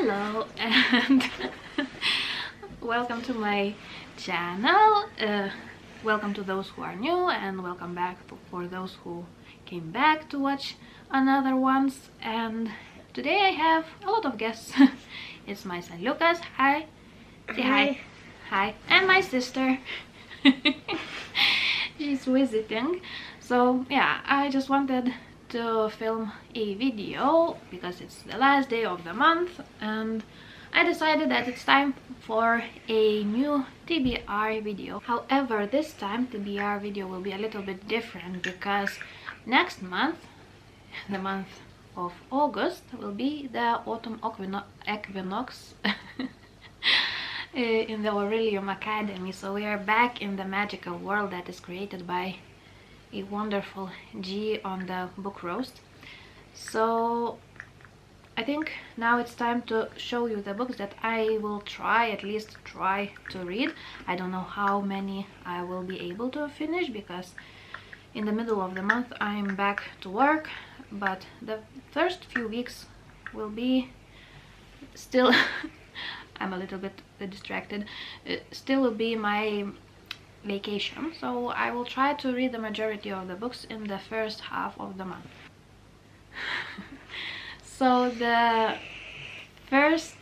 Hello and welcome to my channel. Welcome to those who are new and welcome back for those who came back to watch another ones. And today I have a lot of guests. It's my son Lucas. Hi. Say hi. Hi. And my sister. She's visiting. So yeah, I just wanted to film a video because it's the last day of the month and I decided that it's time for a new TBR video. However, this time TBR video will be a little bit different because next month, the month of August, will be the autumn equinox in the Orilium Academy. So we are back in the magical world that is created by a wonderful G on the book roast. So I think now it's time to show you the books that I will at least try to read. I don't know how many I will be able to finish because in the middle of the month I'm back to work, but the first few weeks will be still I'm a little bit distracted, still will be my vacation, so I will try to read the majority of the books in the first half of the month. So the first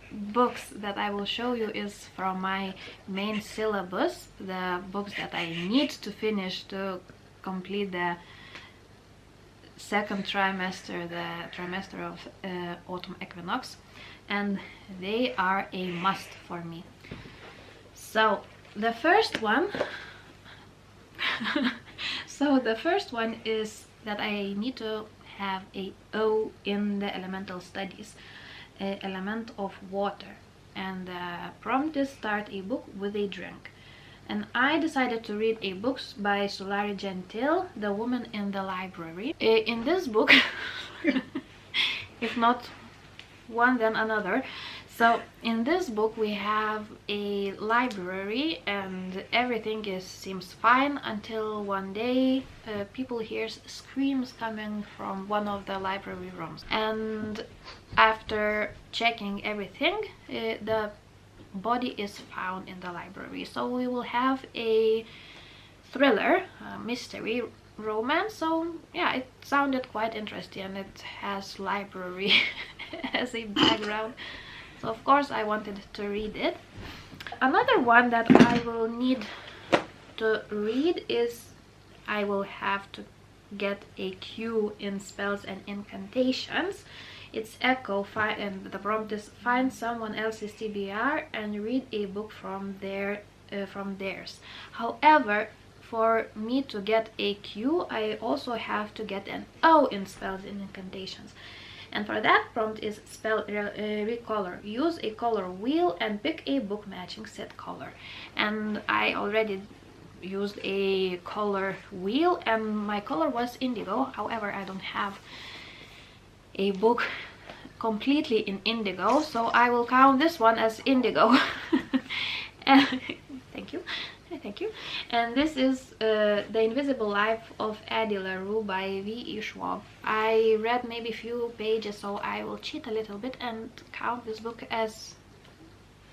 books that I will show you is from my main syllabus, the books that I need to finish to complete the second trimester, the trimester of autumn equinox, and they are a must for me. So the first one is that I need to have a O in the elemental studies, element of water, and the prompt is start a book with a drink. And I decided to read a book by Sulari Gentile, The Woman in the Library. In this book, if not one then another. So in this book we have a library and everything seems fine until one day people hear screams coming from one of the library rooms, and after checking everything the body is found in the library. So we will have a thriller, mystery, romance. So yeah, it sounded quite interesting and it has library as a background. So of course I wanted to read it. Another one that I will need to read is I will have to get a Q in Spells and Incantations. It's Echo, and the prompt is find someone else's TBR and read a book from theirs. However, for me to get a Q, I also have to get an O in Spells and Incantations. And for that prompt is recolor. Use a color wheel and pick a book matching set color. And I already used a color wheel and my color was indigo. However, I don't have a book completely in indigo, so I will count this one as indigo. And thank you. And this is The Invisible Life of Addie LaRue by V.E. Schwab. I read maybe a few pages, so I will cheat a little bit and count this book as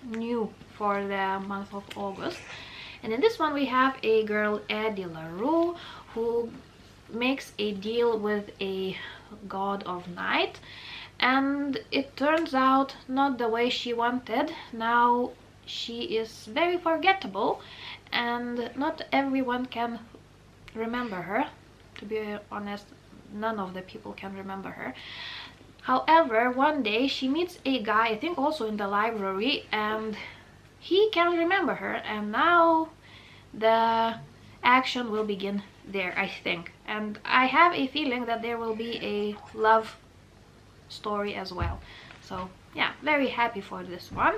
new for the month of August. And in this one we have a girl, Addie LaRue, who makes a deal with a god of night, and it turns out not the way she wanted. Now she is very forgettable and not everyone can remember her. To be honest, none of the people can remember her. However, one day she meets a guy, I think also in the library, and he can remember her, and now the action will begin there, I think. And I have a feeling that there will be a love story as well. So yeah, very happy for this one.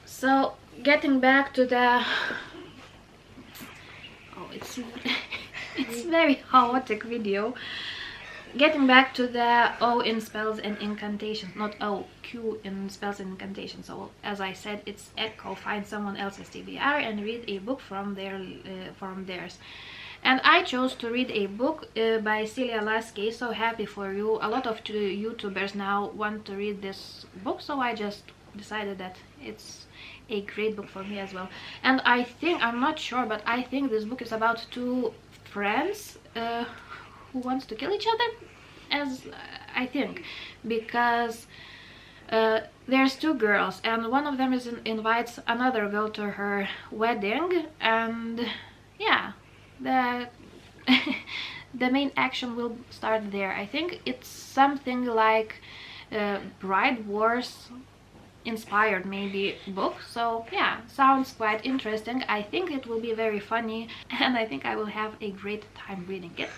So getting back to the it's very chaotic video. Getting back to the O in Spells and Incantations, not O, Q in Spells and Incantations. So as I said, it's Echo, find someone else's TBR and read a book from theirs. And I chose to read a book by Celia Lasky, So Happy For You. A lot of YouTubers now want to read this book, so I just decided that it's a great book for me as well. And I think, I'm not sure, but I think this book is about two friends who wants to kill each other, as I think, because there's two girls and one of them invites another girl to her wedding, and yeah, the the main action will start there. I think it's something like Bride Wars inspired maybe book, so yeah, sounds quite interesting. I think it will be very funny and I think I will have a great time reading it.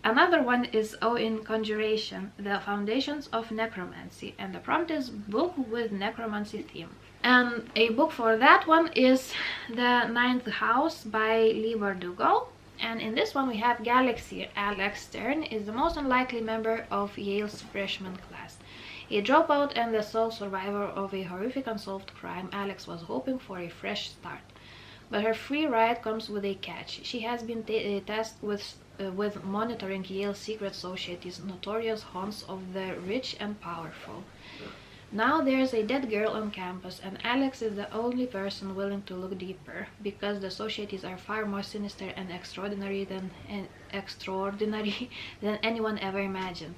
Another one is in Conjuration, The Foundations of Necromancy, and the prompt is book with necromancy theme. And a book for that one is The Ninth House by Leigh Bardugo. And in this one we have Galaxy. Alex Stern is the most unlikely member of Yale's freshman class. A dropout and the sole survivor of a horrific unsolved crime, Alex was hoping for a fresh start. But her free ride comes with a catch. She has been tasked with monitoring Yale's secret society's notorious haunts of the rich and powerful. Now there's a dead girl on campus, and Alex is the only person willing to look deeper, because the societies are far more sinister and extraordinary than anyone ever imagined.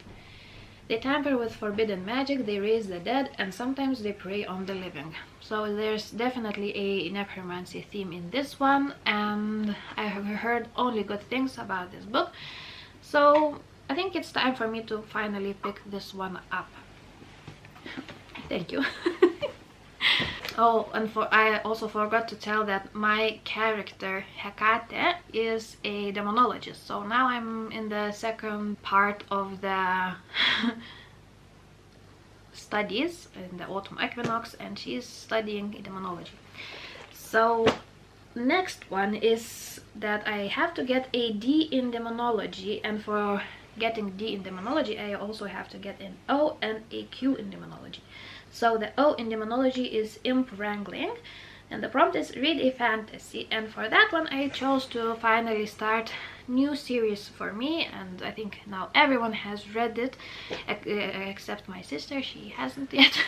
They tamper with forbidden magic, they raise the dead, and sometimes they prey on the living. So there's definitely a necromancy theme in this one, and I have heard only good things about this book. So I think it's time for me to finally pick this one up. Thank you. Oh, and I also forgot to tell that my character Hecate is a demonologist. So now I'm in the second part of the studies in the autumn equinox, and she's studying demonology. So next one is that I have to get a D in demonology, and for getting D in demonology I also have to get an O and a Q in demonology. So the O in demonology is imp wrangling, and the prompt is read a fantasy, and for that one I chose to finally start new series for me, and I think now everyone has read it except my sister. She hasn't yet.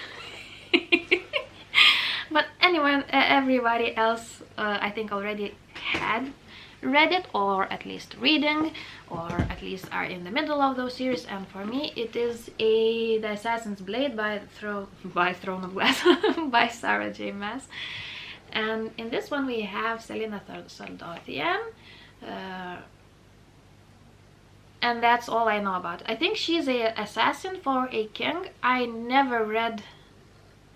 But anyway, everybody else I think already had read it, or at least reading, or at least are in the middle of those series. And for me it is The Assassin's Blade by Throne of Glass by Sarah J. Maas. And in this one we have Selena Soldothian, and that's all I know about it. I think she's an assassin for a king. I never read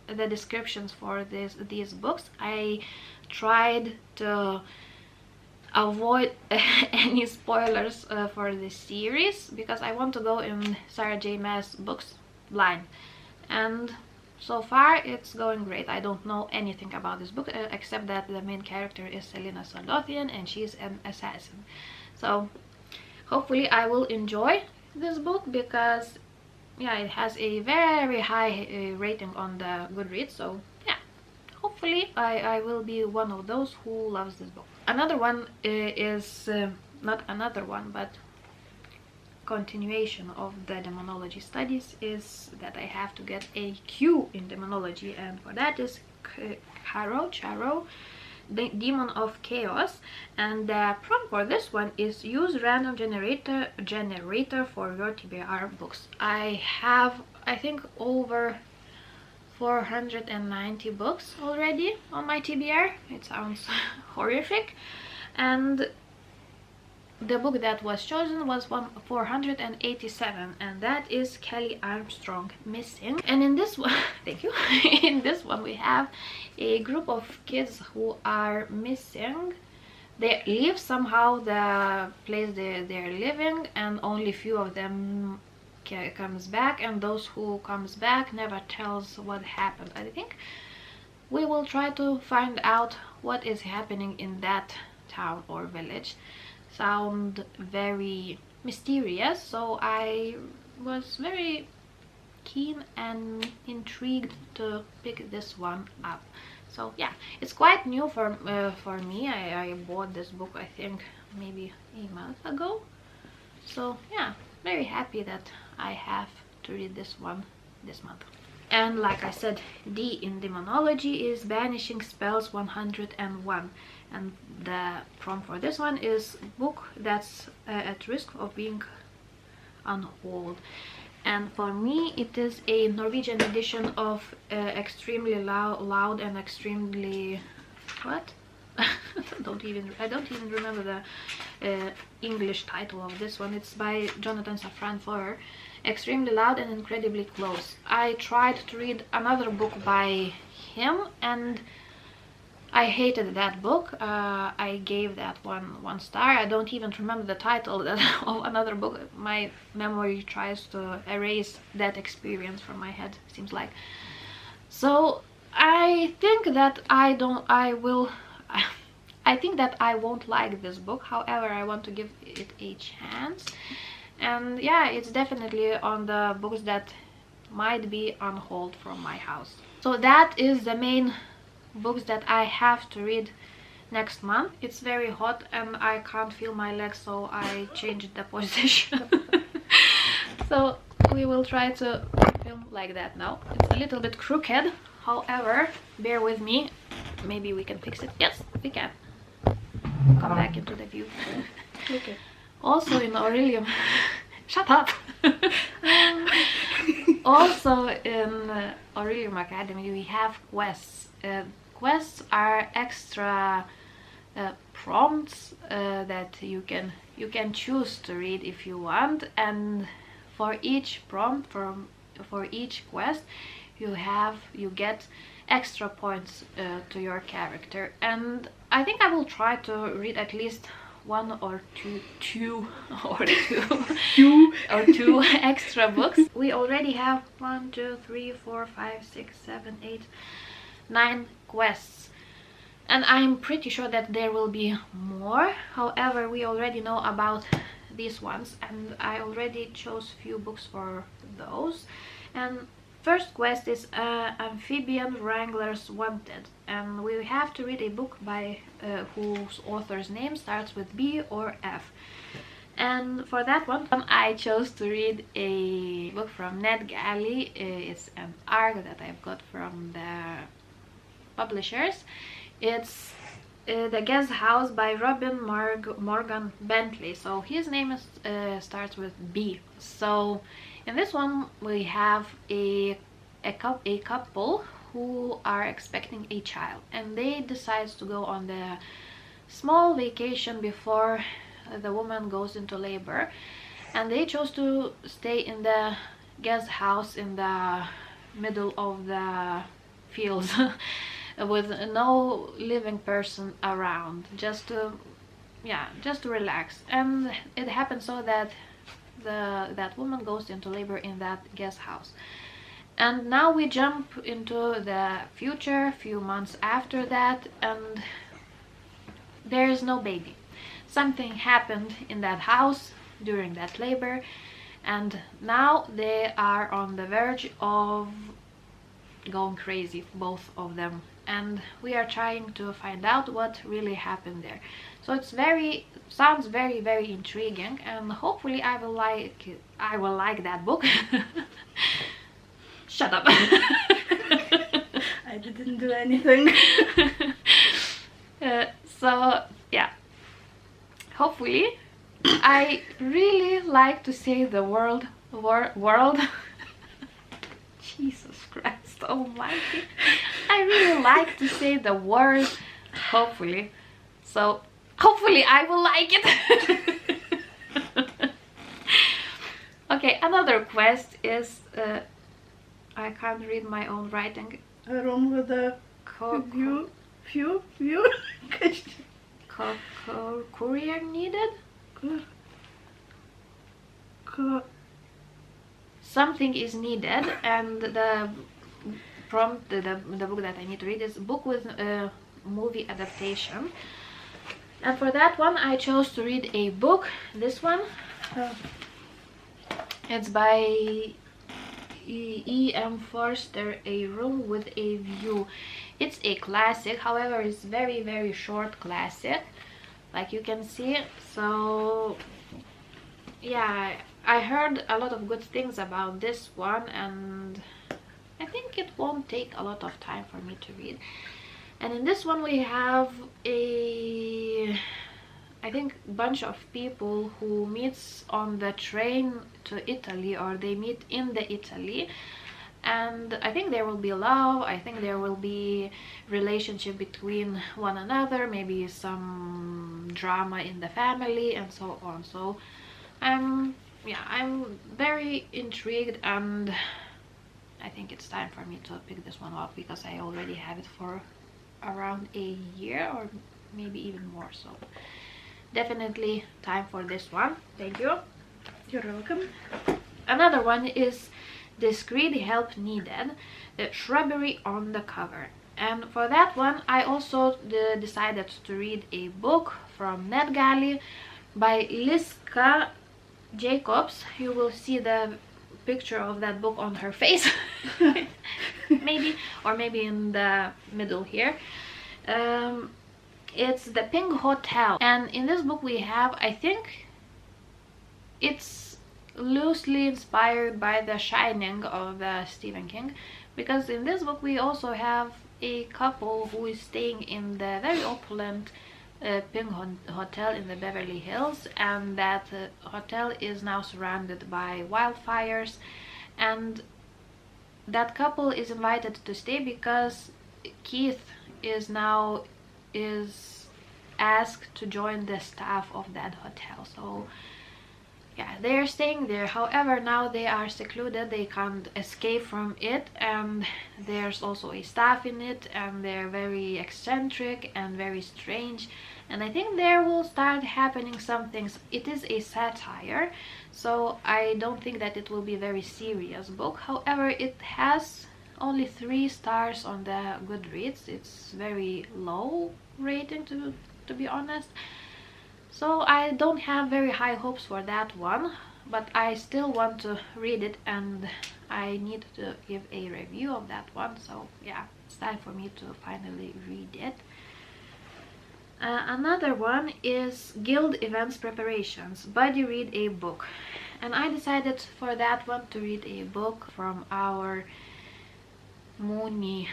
the descriptions for these books. I tried to avoid any spoilers for this series, because I want to go in Sarah J. Maas books blind, and so far it's going great. I don't know anything about this book except that the main character is Selena Soldothian and she's an assassin. So hopefully I will enjoy this book, because yeah, it has a very high rating on the Goodreads. So yeah, hopefully I will be one of those who loves this book. Another one is not another one, but continuation of the demonology studies, is that I have to get a Q in demonology, and for that is Charo, the Demon of Chaos. And the prompt for this one is use random generator for your TBR books. I have, I think, over 490 books already on my TBR. It sounds horrific, and the book that was chosen was 487, and that is Kelly Armstrong, Missing. And in this one thank you. In this one we have a group of kids who are missing. They leave somehow the place they're living, and only few of them comes back, and those who comes back never tells what happened. I think we will try to find out what is happening in that town or village. Sound very mysterious, so I was very keen and intrigued to pick this one up. So yeah, it's quite new for me. I bought this book, I think maybe a month ago. So yeah, very happy that I have to read this one this month. And like I said, D in Demonology is Banishing Spells 101. And the prompt for this one is book that's at risk of being unhold. And for me it is a Norwegian edition of extremely loud and extremely... what? I don't even remember the English title of this one. It's by Jonathan Safran Foer. Extremely Loud and Incredibly Close. I tried to read another book by him and I hated that book. I gave that one star. I don't even remember the title of another book. My memory tries to erase that experience from my head, seems like. So I think that I think that I won't like this book. However, I want to give it a chance. And yeah, it's definitely on the books that might be on hold from my house. So that is the main books that I have to read next month. It's very hot and I can't feel my legs, so I changed the position. So we will try to film like that now. It's a little bit crooked, however, bear with me. Maybe we can fix it. Yes, we can. Come back into the view. Okay. Also in Orilium, shut up! Also in Orilium Academy we have quests. Quests are extra prompts that you can choose to read if you want, and for each prompt, for each quest, you get extra points to your character. And I think I will try to read at least one or two extra books. We already have 1, 2, 3, 4, 5, 6, 7, 8, 9 quests, and I'm pretty sure that there will be more. However, we already know about these ones and I already chose few books for those. And first quest is Amphibian Wranglers Wanted, and we have to read a book by whose author's name starts with B or F. And for that one, I chose to read a book from Ned Galley. It's an arc that I've got from the publishers. It's The Guest House by Robin Morgan Bentley. So his name is, starts with B. So in this one we have a couple who are expecting a child, and they decide to go on the small vacation before the woman goes into labor, and they chose to stay in the guest house in the middle of the fields with no living person around, just to relax. And it happens so that that woman goes into labor in that guest house. And now we jump into the future, few months after that, and there is no baby. Something happened in that house during that labor, and now they are on the verge of going crazy, both of them, and we are trying to find out what really happened there. So it's sounds very, very intriguing, and hopefully I will like that book. Shut up. I didn't do anything. So yeah, hopefully. I really like to say the world. Jesus Christ almighty. I really like to say the word hopefully. So hopefully I will like it. Okay, another quest is I can't read my own writing. Wrong with the view. Courier needed. Something is needed, and the prompt, the book that I need to read is a book with a movie adaptation. And for that one I chose to read a book, this one. It's by E.M. Forster, A Room with a View. It's a classic, however it's very short classic, like you can see. So yeah, I heard a lot of good things about this one, and I think it won't take a lot of time for me to read. And in this one we have a, I think, bunch of people who meets on the train to Italy, or they meet in the Italy, and I think there will be love, I think there will be relationship between one another, maybe some drama in the family and so on. So I'm very intrigued, and I think it's time for me to pick this one up because I already have it for around a year or maybe even more. So definitely time for this one. Thank you. You're welcome. Another one is Discreet Help Needed, the Shrubbery on the Cover. And for that one I also decided to read a book from NetGalley by Liska Jacobs. You will see the picture of that book on her face maybe, or maybe in the middle here. It's The Pink Hotel, and in this book we have, I think it's loosely inspired by The Shining of Stephen King, because in this book we also have a couple who is staying in the very opulent Pink Hotel in the Beverly Hills, and that hotel is now surrounded by wildfires, and that couple is invited to stay because Keith is asked to join the staff of that hotel. So yeah, they're staying there. However, now they are secluded, they can't escape from it, and there's also a staff in it, and they're very eccentric and very strange, and I think there will start happening some things. It is a satire, so I don't think that it will be a very serious book. However, it has only 3 stars on the Goodreads. It's very low rating, to be honest. So I don't have very high hopes for that one, but I still want to read it, and I need to give a review of that one. So yeah, it's time for me to finally read it. Another one is Guild Events Preparations, Buddy Read a Book. And I decided for that one to read a book from our Mooney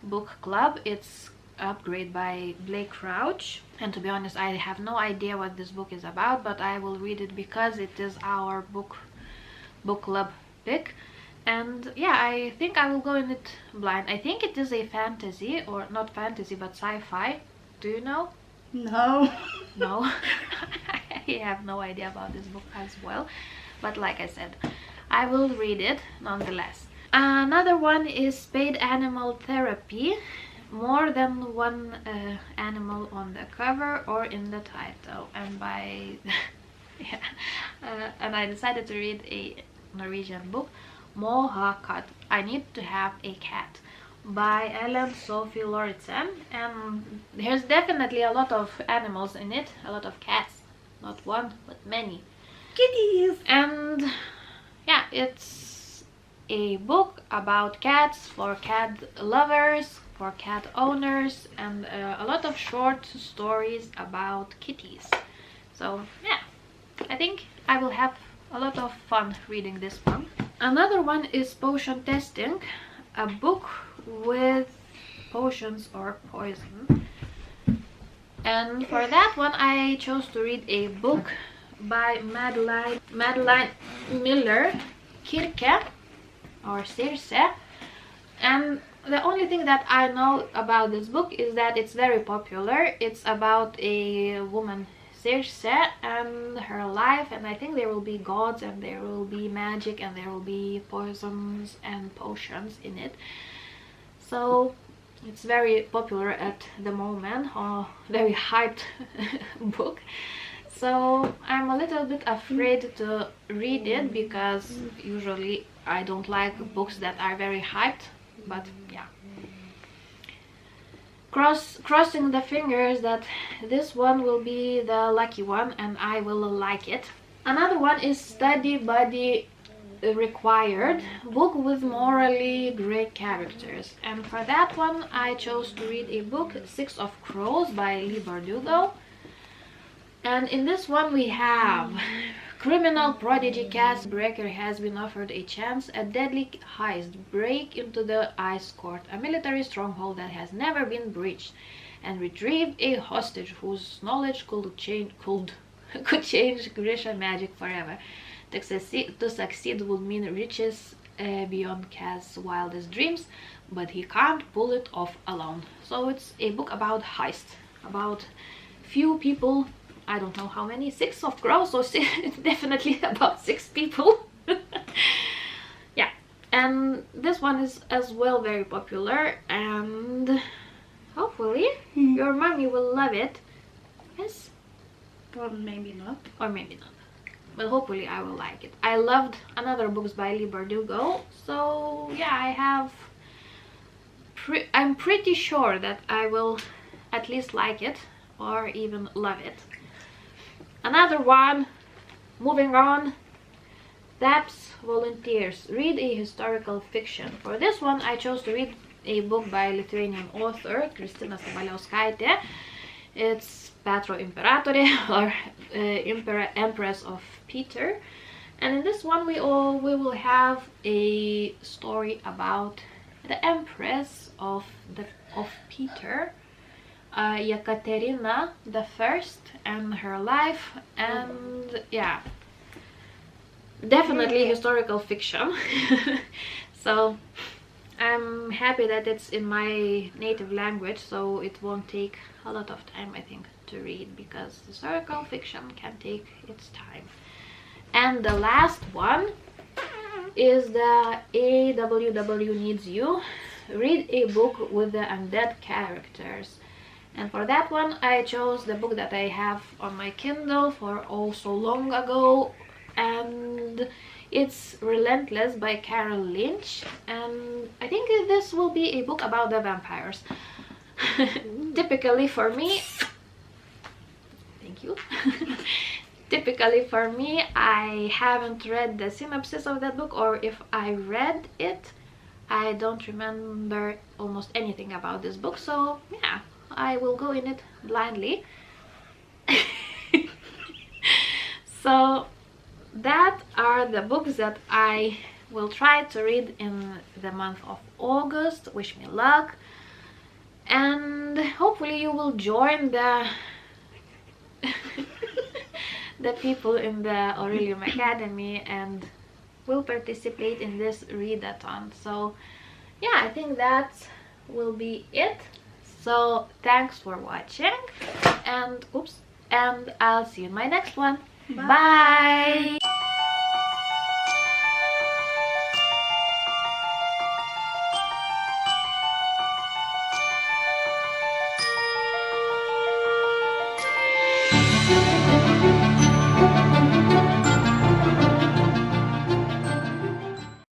book club. It's Upgrade by Blake Crouch, and to be honest I have no idea what this book is about, but I will read it because it is our book club pick. And yeah, I think I will go in it blind. I think it is a fantasy, or not fantasy but sci-fi. Do you know? No. No. I have no idea about this book as well, but like I said, I will read it nonetheless. Another one is Spayed Animal Therapy, More Than One Animal on the Cover or in the title, and by yeah, and I decided to read a Norwegian book, Moha Kat, I Need to Have a Cat, by Ellen Sophie Lauritsen. And there's definitely a lot of animals in it, a lot of cats, not one but many Kitties. And yeah, it's a book about cats, for cat lovers, for cat owners, and a lot of short stories about kitties. So yeah, I think I will have a lot of fun reading this one. Another one is Potion Testing, a book with potions or poison. And for that one I chose to read a book by Madeline Miller Kirke, or Circe. And the only thing that I know about this book is that it's very popular. It's about a woman, Circe, and her life, and I think there will be gods, and there will be magic, and there will be poisons and potions in it. So it's very popular at the moment, very hyped book. So I'm a little bit afraid to read it because usually I don't like books that are very hyped, but yeah. Crossing the fingers that this one will be the lucky one and I will like it. Another one is Study Buddy required book with morally great characters, and for that one I chose to read a book, Six of Crows by Leigh Bardugo. And in this one we have criminal prodigy Cass Breaker has been offered a chance at deadly heist, break into the Ice Court, a military stronghold that has never been breached, and retrieve a hostage whose knowledge could change Grisha magic forever. To succeed would mean riches beyond Cass' wildest dreams, but he can't pull it off alone. So it's a book about heist, about few people. I don't know how many, 6 of crows, so it's definitely about 6 people. Yeah, and this one is as well very popular, and hopefully your mommy will love it. Yes, Or maybe not. or maybe not, but hopefully I will like it. I loved another books by Leigh Bardugo, so yeah, I'm pretty sure that I will at least like it or even love it. Another one, moving on, TAPS Volunteers, read a historical fiction. For this one I chose to read a book by Lithuanian author Kristina Sabaliauskaitė. It's Patro Imperatore, or Empress of Peter, and in this one we will have a story about the Empress of Peter, Yekaterina the First, and her life, and yeah, definitely historical fiction. So I'm happy that it's in my native language, so it won't take a lot of time, I think, to read, because historical fiction can take its time. And the last one is the AWW Needs You, read a book with the undead characters. And for that one I chose the book that I have on my Kindle for oh so long ago, and it's Relentless by Carol Lynch, and I think this will be a book about the vampires. Typically for me, thank you. Typically for me, I haven't read the synopsis of that book, or if I read it, I don't remember almost anything about this book, so yeah, I will go in it blindly. So that are the books that I will try to read in the month of August. Wish me luck, and hopefully you will join the the people in the Orilium Academy and will participate in this read-a-thon. So yeah, I think that will be it. So thanks for watching, and I'll see you in my next one. Bye.